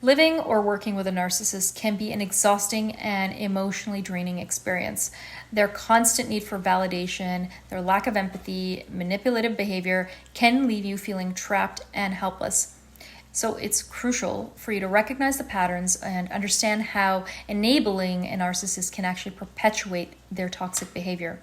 Living or working with a narcissist can be an exhausting and emotionally draining experience. Their constant need for validation, their lack of empathy, manipulative behavior can leave you feeling trapped and helpless. So it's crucial for you to recognize the patterns and understand how enabling a narcissist can actually perpetuate their toxic behavior.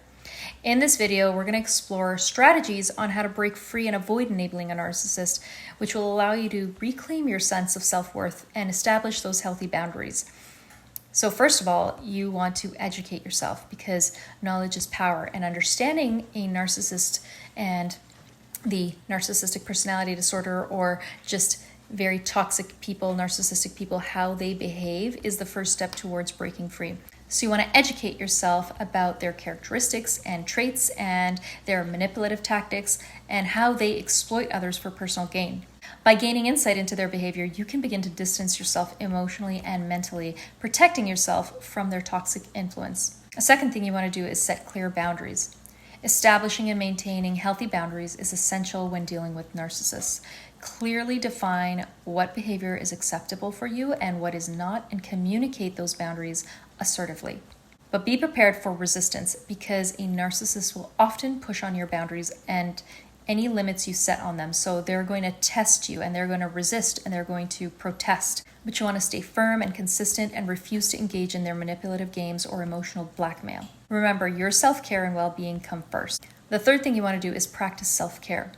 In this video, we're going to explore strategies on how to break free and avoid enabling a narcissist, which will allow you to reclaim your sense of self-worth and establish those healthy boundaries. So first of all, you want to educate yourself because knowledge is power, and understanding a narcissist and the narcissistic personality disorder, or just very toxic people, narcissistic people, how they behave is the first step towards breaking free. So you want to educate yourself about their characteristics and traits and their manipulative tactics and how they exploit others for personal gain. By gaining insight into their behavior, you can begin to distance yourself emotionally and mentally, protecting yourself from their toxic influence. A second thing you want to do is set clear boundaries. Establishing and maintaining healthy boundaries is essential when dealing with narcissists. Clearly define what behavior is acceptable for you and what is not, and communicate those boundaries assertively. But be prepared for resistance, because a narcissist will often push on your boundaries and any limits you set on them. So they're going to test you, and they're going to resist, and they're going to protest. But you want to stay firm and consistent and refuse to engage in their manipulative games or emotional blackmail. Remember, your self-care and well-being come first. The third thing you want to do is practice self-care.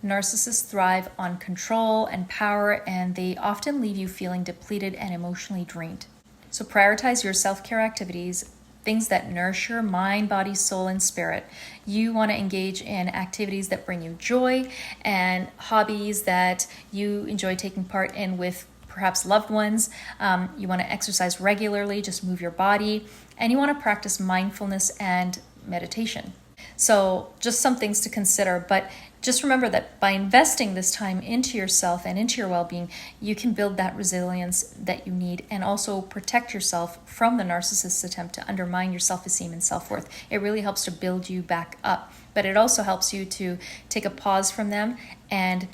Narcissists thrive on control and power, and they often leave you feeling depleted and emotionally drained. So prioritize your self-care activities, things that nourish your mind, body, soul, and spirit. You want to engage in activities that bring you joy and hobbies that you enjoy taking part in with perhaps loved ones. You want to exercise regularly, just move your body, and you want to practice mindfulness and meditation. So just some things to consider, but just remember that by investing this time into yourself and into your well-being, you can build that resilience that you need and also protect yourself from the narcissist's attempt to undermine your self-esteem and self-worth. It really helps to build you back up, but it also helps you to take a pause from them and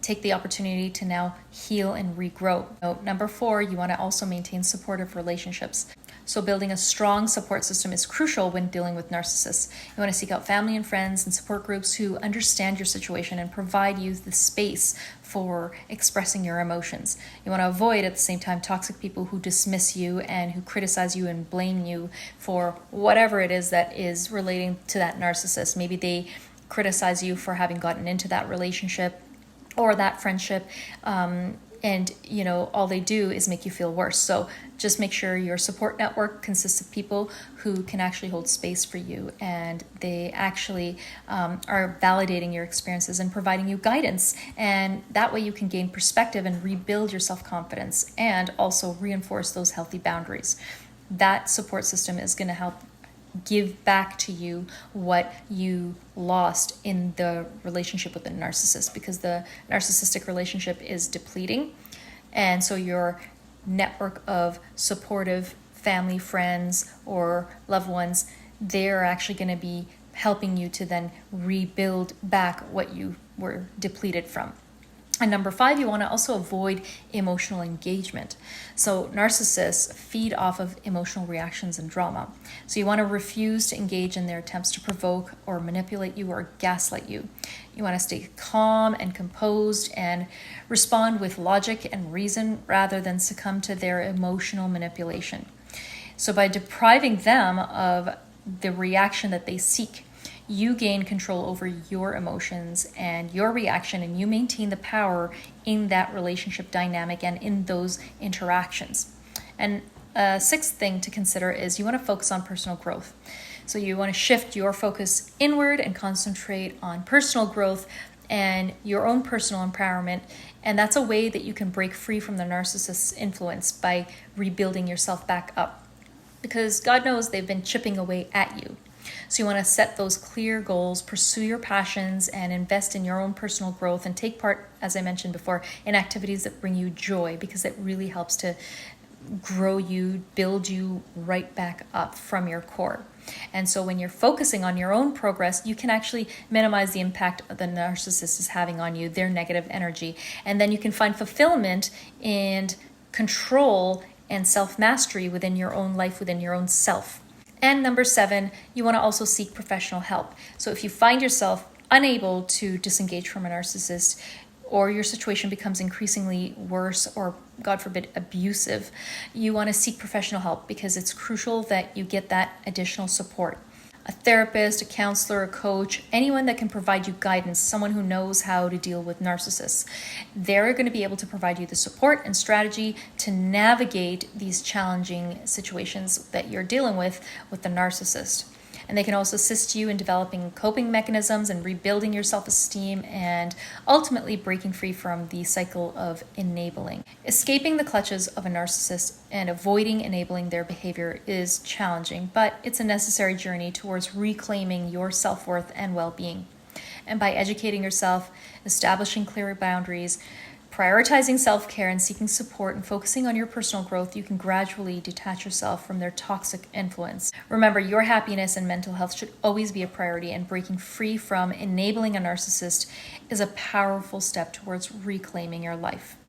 take the opportunity to now heal and regrow. Number 4, you want to also maintain supportive relationships. So building a strong support system is crucial when dealing with narcissists. You want to seek out family and friends and support groups who understand your situation and provide you the space for expressing your emotions. You want to avoid, at the same time, toxic people who dismiss you and who criticize you and blame you for whatever it is that is relating to that narcissist. Maybe they criticize you for having gotten into that relationship or that friendship, and all they do is make you feel worse. So just make sure your support network consists of people who can actually hold space for you, and they actually are validating your experiences and providing you guidance, and that way you can gain perspective and rebuild your self-confidence and also reinforce those healthy boundaries. That support system is going to help give back to you what you lost in the relationship with the narcissist, because the narcissistic relationship is depleting. And so your network of supportive family, friends, or loved ones, they're actually going to be helping you to then rebuild back what you were depleted from. And number 5, you want to also avoid emotional engagement. So narcissists feed off of emotional reactions and drama. So you want to refuse to engage in their attempts to provoke or manipulate you or gaslight you. You want to stay calm and composed and respond with logic and reason rather than succumb to their emotional manipulation. So by depriving them of the reaction that they seek, you gain control over your emotions and your reaction, and you maintain the power in that relationship dynamic and in those interactions. And a 6th thing to consider is you want to focus on personal growth. So you want to shift your focus inward and concentrate on personal growth and your own personal empowerment. And that's a way that you can break free from the narcissist's influence, by rebuilding yourself back up, because God knows they've been chipping away at you. So you want to set those clear goals, pursue your passions, and invest in your own personal growth, and take part, as I mentioned before, in activities that bring you joy, because it really helps to grow you, build you right back up from your core. And so when you're focusing on your own progress, you can actually minimize the impact the narcissist is having on you, their negative energy. And then you can find fulfillment in control and self-mastery within your own life, within your own self. And number 7, you want to also seek professional help. So if you find yourself unable to disengage from a narcissist, or your situation becomes increasingly worse or, God forbid, abusive, you want to seek professional help, because it's crucial that you get that additional support. A therapist, a counselor, a coach, anyone that can provide you guidance, someone who knows how to deal with narcissists. They're going to be able to provide you the support and strategy to navigate these challenging situations that you're dealing with the narcissist. And they can also assist you in developing coping mechanisms and rebuilding your self-esteem, and ultimately breaking free from the cycle of enabling. Escaping the clutches of a narcissist and avoiding enabling their behavior is challenging, but it's a necessary journey towards reclaiming your self-worth and well-being. And by educating yourself, establishing clear boundaries, prioritizing self-care, and seeking support and focusing on your personal growth, you can gradually detach yourself from their toxic influence. Remember, your happiness and mental health should always be a priority, and breaking free from enabling a narcissist is a powerful step towards reclaiming your life.